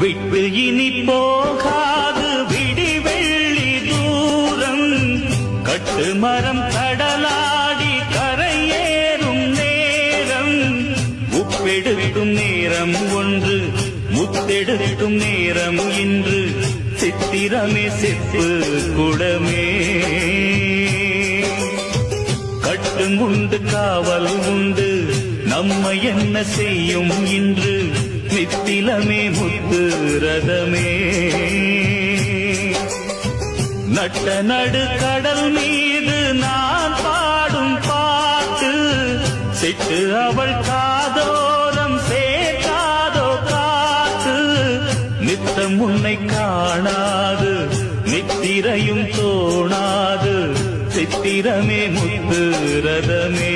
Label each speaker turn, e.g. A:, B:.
A: விட்டு இனி போகாது விடி வெள்ளி தூரம் கட்டு மரம் கடலாடி கரையேறும் நேரம் உப்பெடுக்கும் நேரம் ஒன்று முத்தெடுக்கும் நேரம் இன்று சித்திரமே செப்பு குடமே கட்டும் உண்டு காவல் உண்டு நம்மை என்ன செய்யும் இன்று நித்திலமே முத்து ரதமே நட்ட நடு கடல் மீது நான் பாடும் பாட்டு சிட்டு அவள் காதோரம் சேர்க்காதோ காத்து நித்தம் உன்னை காணாது நித்திரையும் தோணாது சித்திரமே முத்து ரதமே